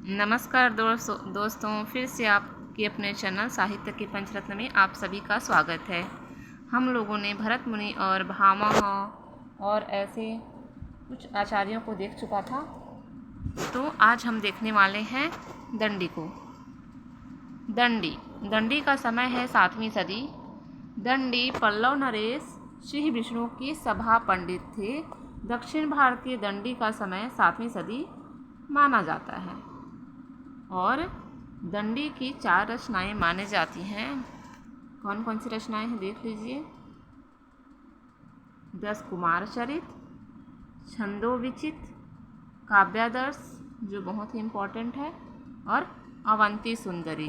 नमस्कार दोस्तों, फिर से आपके अपने चैनल साहित्य के पंचरत्न में आप सभी का स्वागत है। हम लोगों ने भरत मुनि और भामह और ऐसे कुछ आचार्यों को देख चुका था, तो आज हम देखने वाले हैं दंडी को। दंडी का समय है 7वीं सदी। दंडी पल्लव नरेश श्री विष्णु के सभा पंडित थे। दक्षिण भारतीय दंडी का समय 7वीं सदी माना जाता है और दंडी की 4 रचनाएं मानी जाती हैं। कौन कौन सी रचनाएं हैं देख लीजिए। 10 कुमार चरित, छंदोविचित, काव्यादर्श जो बहुत ही इम्पोर्टेंट है, और अवंती सुंदरी।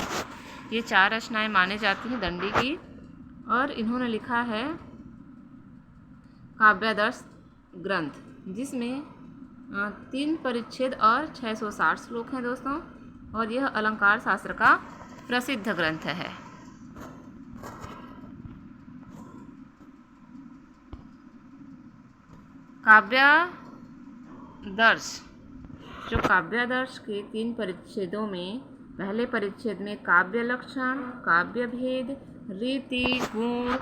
ये 4 रचनाएं मानी जाती हैं दंडी की। और इन्होंने लिखा है काव्यादर्श ग्रंथ, जिसमें 3 परिच्छेद और 660 श्लोक हैं दोस्तों। और यह अलंकार शास्त्र का प्रसिद्ध ग्रंथ है। काव्यादर्श काव्यादर्श के 3 परिच्छेदों में, पहले परिच्छेद में काव्य लक्षण, काव्य भेद, रीति, गुण,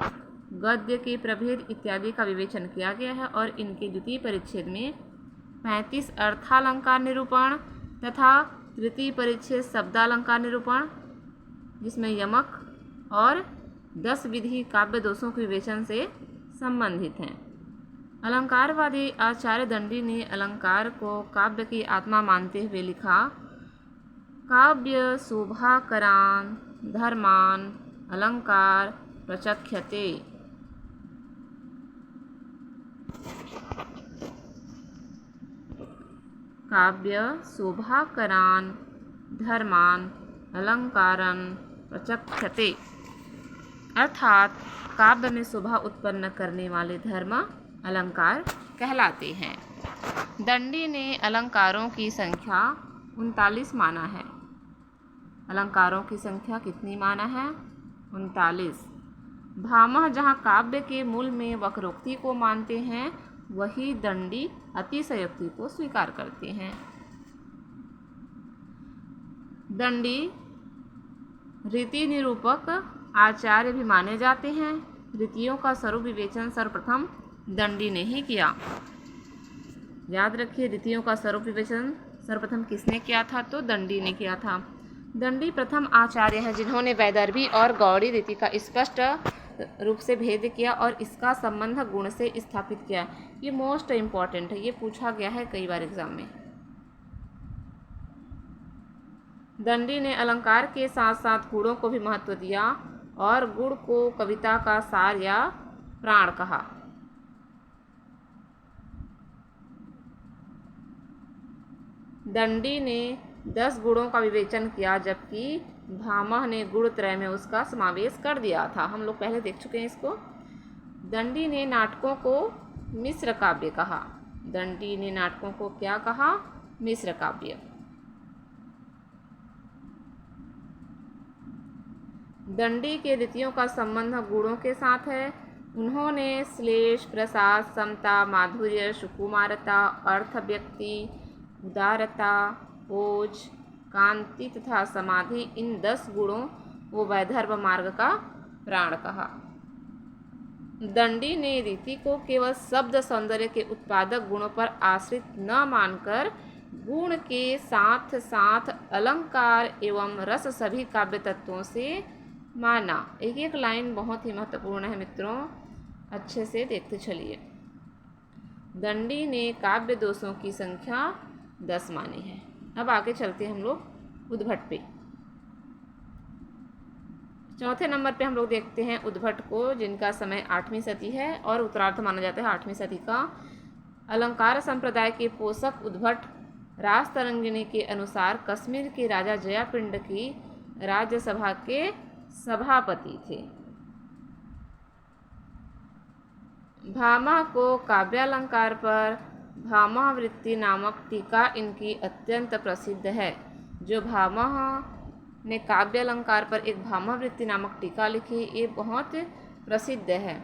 गद्य के प्रभेद इत्यादि का विवेचन किया गया है। और इनके द्वितीय परिच्छेद में 35 अर्थालंकार निरूपण तथा तृतीय परिच्छेद शब्दालंकार निरूपण, जिसमें यमक और 10 विधि काव्य दोषों के विवेचन से संबंधित हैं। अलंकारवादी आचार्य दंडी ने अलंकार को काव्य की आत्मा मानते हुए लिखा, काव्य शोभाकरान धर्मान अलंकार प्रचख्यते। काव्य शोभाकरान धर्मान अलंकारन प्रचख्यते, अर्थात काव्य में शोभा उत्पन्न करने वाले धर्म अलंकार कहलाते हैं। दंडी ने अलंकारों की संख्या 39 माना है। अलंकारों की संख्या कितनी माना है? 39। भामह जहाँ काव्य के मूल में वक्रोक्ति को मानते हैं, वही दंडी अतिशयोक्ति को स्वीकार करते हैं। दंडी रीति निरूपक आचार्य भी माने जाते हैं। रीतियों का स्वरूप विवेचन सर्वप्रथम दंडी ने ही किया। याद रखिए, रीतियों का स्वरूप विवेचन सर्वप्रथम किसने किया था? तो दंडी ने किया था। दंडी प्रथम आचार्य है जिन्होंने वैदर्भी और गौड़ी रीति का स्पष्ट रूप से भेद किया और इसका संबंध गुण से स्थापित किया। ये मोस्ट इम्पॉर्टेंट है, ये पूछा गया है कई बार एग्जाम में। दंडी ने अलंकार के साथ साथ गुणों को भी महत्व दिया और गुण को कविता का सार या प्राण कहा। दंडी ने 10 गुणों का विवेचन किया, जबकि भामह ने गुणत्रय में उसका समावेश कर दिया था। हम लोग पहले देख चुके हैं इसको। दंडी ने नाटकों को मिश्र काव्य कहा। दंडी ने नाटकों को क्या कहा? मिश्र काव्य। दंडी के रीतियों का संबंध गुणों के साथ है। उन्होंने श्लेष, प्रसाद, समता, माधुर्य, सुकुमारता, अर्थ, व्यक्ति, उदारता, ओज, कांति तथा समाधि, इन 10 गुणों को वैदर्भ मार्ग का प्राण कहा। दंडी ने रीति को केवल शब्द सौंदर्य के उत्पादक गुणों पर आश्रित न मानकर गुण के साथ साथ अलंकार एवं रस सभी काव्य तत्वों से माना। एक एक लाइन बहुत ही महत्वपूर्ण है मित्रों, अच्छे से देखते चलिए। दंडी ने काव्य दोषों की संख्या 10 मानी है। अब आगे चलते हैं हम लोग उद्भट पे। चौथे नंबर पे हम लोग देखते हैं उद्भट को, जिनका समय 8वीं सदी है और उत्तरार्ध माना जाता है 8वीं सदी का। अलंकार संप्रदाय के पोषक उद्भट राजतरंगिणी के अनुसार कश्मीर के राजा जयापिंड की राज्यसभा के सभापति थे। भामह को काव्यालंकार पर भामहवृत्ति नामक टीका इनकी अत्यंत प्रसिद्ध है। जो भामह ने काव्यालंकार पर एक भामहवृत्ति नामक टीका लिखी, ये बहुत प्रसिद्ध है।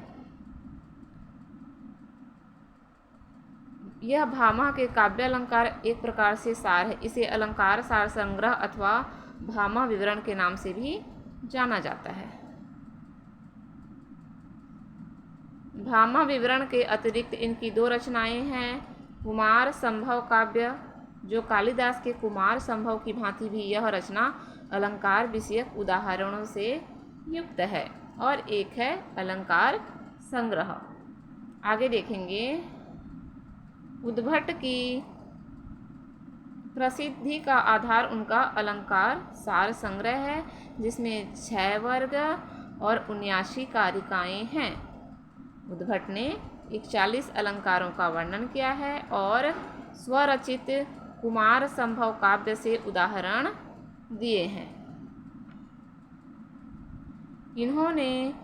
यह भामा के काव्य अलंकार एक प्रकार से सार है। इसे अलंकार सार संग्रह अथवा भामा विवरण के नाम से भी जाना जाता है। भामा विवरण के अतिरिक्त इनकी 2 रचनाएं हैं। कुमार संभव काव्य, जो कालिदास के कुमार संभव की भांति भी यह रचना अलंकार विषयक उदाहरणों से युक्त है, और एक है अलंकार संग्रह। आगे देखेंगे, उद्भट की प्रसिद्धि का आधार उनका अलंकार सार संग्रह है, जिसमें 6 वर्ग और 79 कारिकाएँ हैं। उद्भट ने 41 अलंकारों का वर्णन किया है और स्वरचित कुमार संभव काव्य से उदाहरण दिए हैं। इन्होंने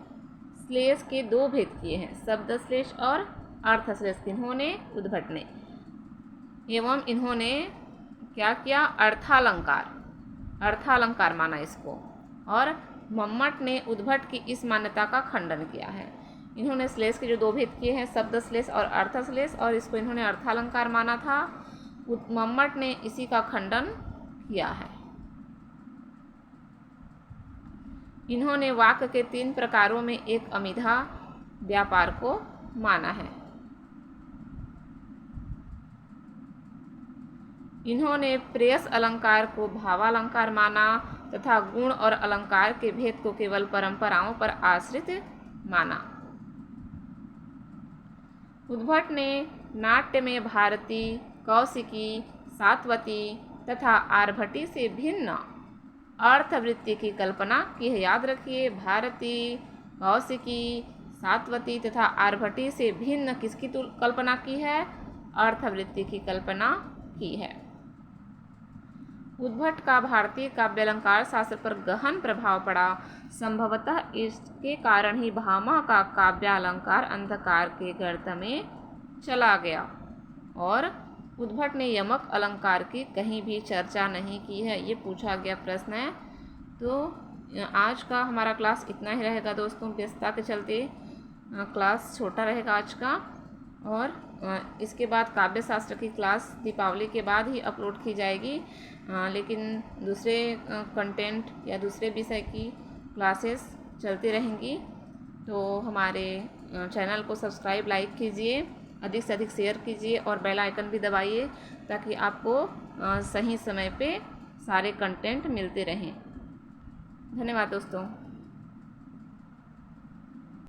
श्लेष के 2 भेद किए हैं, शब्द श्लेष और अर्थ श्लेष। इन्होंने उद्भट ने, एवं इन्होंने क्या किया, अर्थालंकार माना इसको, और मम्मट ने उद्भट की इस मान्यता का खंडन किया है। इन्होंने श्लेष के जो 2 भेद किए हैं, शब्द श्लेष और अर्थ श्लेष, और इसको इन्होंने अर्थालंकार माना था। मम्मट ने इसी का खंडन किया है। इन्होंने वाक्य के 3 प्रकारों में एक अमिधा व्यापार को माना है। इन्होंने प्रेयस अलंकार को भावालंकार माना तथा गुण और अलंकार के भेद को केवल परंपराओं पर आश्रित माना। उद्भट ने नाट्य में भारती, कौशिकी, सात्वती तथा आर्भटी से भिन्न अर्थवृत्ति की कल्पना की है। याद रखिए, भारती, कौशिकी, सात्वती तथा आर्भटी से भिन्न किसकी कल्पना की है? अर्थवृत्ति की कल्पना की है। उद्भट का भारतीय काव्य अलंकार शास्त्र पर गहन प्रभाव पड़ा। संभवतः इसके कारण ही भामा का काव्य अलंकार अंधकार के गर्त में चला गया, और उद्भट ने यमक अलंकार की कहीं भी चर्चा नहीं की है। ये पूछा गया प्रश्न है। तो आज का हमारा क्लास इतना ही रहेगा दोस्तों। व्यस्तता के चलते क्लास छोटा रहेगा आज का, और इसके बाद काव्य शास्त्र की क्लास दीपावली के बाद ही अपलोड की जाएगी। लेकिन दूसरे कंटेंट या दूसरे विषय की क्लासेस चलती रहेंगी। तो हमारे चैनल को सब्सक्राइब, लाइक कीजिए, अधिक से अधिक शेयर कीजिए और बेल आइकन भी दबाइए, ताकि आपको सही समय पे सारे कंटेंट मिलते रहें। धन्यवाद दोस्तों।